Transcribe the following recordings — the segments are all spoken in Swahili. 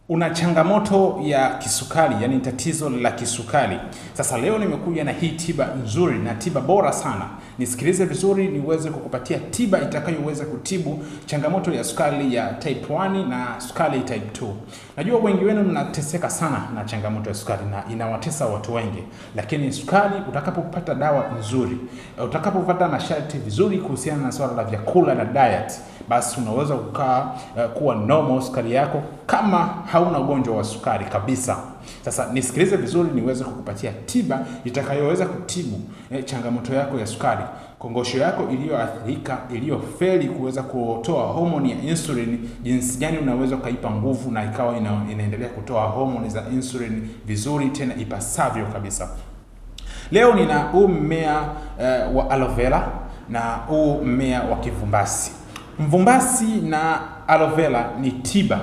Una changamoto ya kisukari, yani tatizo la kisukari. Sasa leo nimekuja na hii tiba nzuri na tiba bora sana. Nisikilize vizuri niweze kukupatia tiba itakayoweza kutibu changamoto ya sukari ya type 1 na sukari type 2. Najua wengi wenu mnateseka sana na changamoto ya sukari na inawatesa watu wengi. Lakini sukari utakapopata dawa nzuri, utakapopata masharti vizuri kuhusiana na swala la vyakula na diet, basi unaweza kuwa normal sukari yako kama hauna ugonjwa wa sukari kabisa. Sasa nisikilize vizuri niweze kukupatia tiba itakayoweza kutibu changamoto yako ya sukari, kongosho yako iliyoathirika, iliyofeli kuweza kutoa homoni ya insulin, jinsi gani unaweza kaipa nguvu na ikawa inaendelea kutoa homoni za insulin vizuri tena ipasavyo kabisa. Leo nina huu mmea wa aloe vera na huu mmea wa kivumbasi. Mvumbasi na aloe vera ni tiba.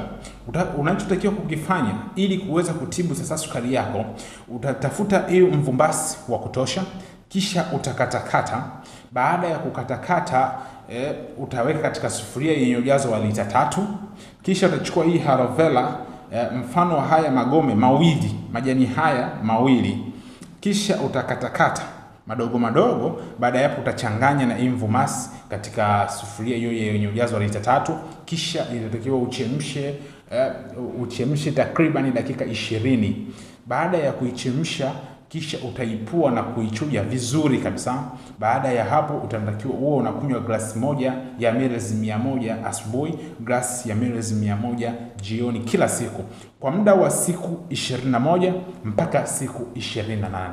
Unachotakiwa kukifanya ili kuweza kutibu sasa sukari yako, utatafuta hiyo mvumbasi wa kutosha, kisha utakatakata. Baada ya kukatakata utaweka katika sufuria yenye ujazo wa lita 3. Kisha utachukua hii aloe vera, mfano wa haya magome mawili, majani haya mawili, kisha utakatakata madogo madogo. Baada ya hapo utachanganya na mvumbasi katika sufuria hiyo yenye ujazo wa lita 3. Kisha inatakiwa uchemshe takriban dakika 20. Baada ya kuichemsha, kisha utaipua na kuichuja vizuri kabisa. Baada ya hapo utatakiwa uwe unakunywa glasi moja ya mililita 100 asubuhi, glasi ya mililita 100 jioni kila siku kwa muda wa siku 21 mpaka siku 28.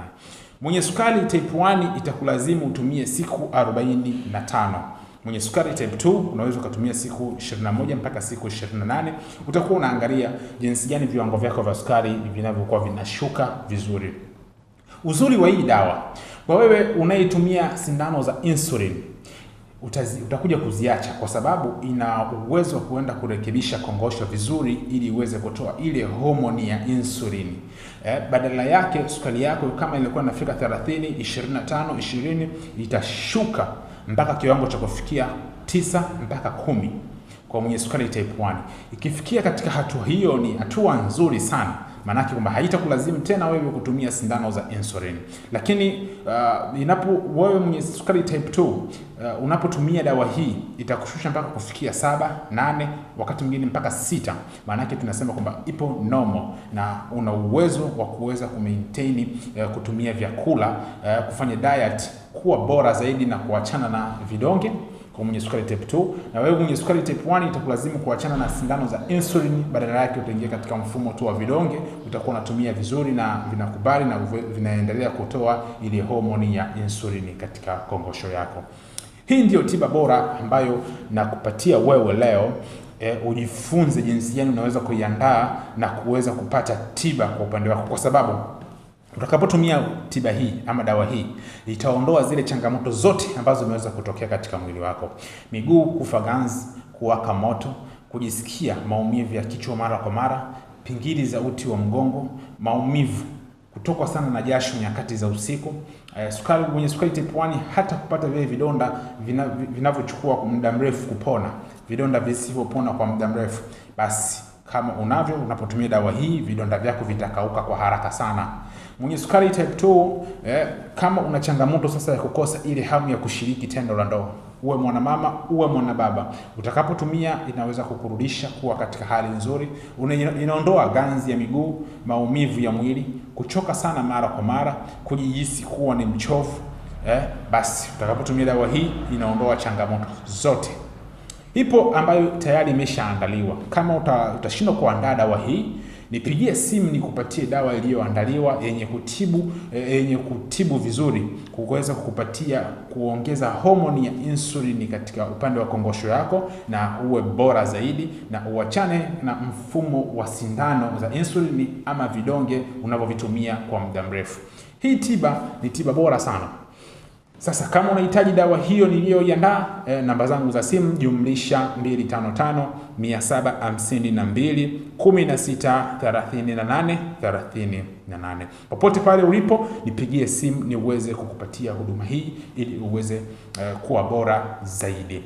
Mwenye sukari type 1 itakulazimu utumie siku 45. Mwenye sukari type 2 unaweza kutumia siku 21 mpaka siku 28. Utakuwa unaangalia jinsi gani viwango vyako vya sukari vinavyokuwa vinashuka vizuri. Uzuri wa hii dawa, kwa wewe unaitumia sindano za insulin, utakuja kuziacha kwa sababu ina uwezo wa kuenda kurekebisha kongosho vizuri ili iweze kutoa ile homoni ya insulin. Badala yake sukari yako kama ilikuwa inafika 30, 25, 20 itashuka mpaka kiwango cha kufikia 9 mpaka 10 kwa mwenye sukari type 1. Ikifikia katika hatua hiyo ni hatua nzuri sana. Maanake kwamba haitakulazimu tena wewe kutumia sindano za insulin. Lakini wewe mwenye sukari type 2 unapotumia dawa hii itakushusha mpaka kufikia 7, 8, wakati mwingine mpaka 6. Maanake tunasema kwamba ipo normal na una uwezo wa kuweza kumaintain kutumia vyakula, kufanya diet kuwa bora zaidi na kuachana na vidonge kwa mwenye sukari type 2. Na wewe mwenye sukari type 1 itakulazimu kuachana na sindano za insulin, badala yake utaingia katika mfumo tu wa vidonge. Utakuwa unatumia vizuri na vinakubali na vinaendelea kutoa ile homoni ya insulin katika kongosho yako. Hii ndio tiba bora ambayo nakupatia wewe leo. Ujifunze jinsi gani unaweza kuiandaa na kuweza kupata tiba kwa upande wako, kwa sababu utakapotumia tiba hii ama dawa hii itaondoa zile changamoto zote ambazo zimeweza kutokea katika mwili wako: miguu kufa ganzi, kuwaka moto, kujisikia maumivu ya kichwa mara kwa mara, pingili za uti wa mgongo, maumivu, kutokwa sana na jasho nyakati za usiku. Mwenye sukari type 1 hata kupata vile vidonda vinavyochukua muda mrefu kupona, vidonda visivyopona kwa muda mrefu, basi kama unapotumia dawa hii vidonda vyako vitakauka kwa haraka sana. Mwenye sukari type 2 kama una changamoto sasa ya kukosa ile hamu ya kushiriki tendo la ndoa, uwe mwanamama uwe mwanababa, utakapotumia inaweza kukurudisha kuwa katika hali nzuri. Inaondoa ganzi ya miguu, maumivu ya mwili, kuchoka sana mara kwa mara, kujihisi kuwa ni mchovu. Basi utakapotumia dawa hii inaondoa changamoto zote. Ipo ambayo tayari imeshaandaliwa. Kama utashindwa kuandaa dawa hii, nipigie simu nikupatie dawa iliyoandaliwa yenye kutibu vizuri, kuweza kukupatia kuongeza homoni ya insulin katika upande wa kongosho yako na uwe bora zaidi, na uachane na mfumo wa sindano za insulin ama vidonge unavyovitumia kwa muda mrefu. Hii tiba ni tiba bora sana. Sasa kama unahitaji dawa hiyo niliyoiandaa, namba zangu za simu jumlisha 255 752 16 38 38. Popote pale ulipo nipigie simu niweze kukupatia huduma hii ili uweze kuwa bora zaidi.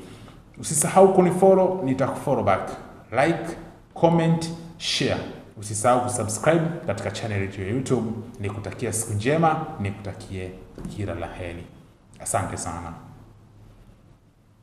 Usisahau kunifollow, nitakufollow back. Like, comment, share. Usisahau kusubscribe katika channel yetu ya YouTube. Nikutakia siku njema, nikutakie kila la heri. Asante sana.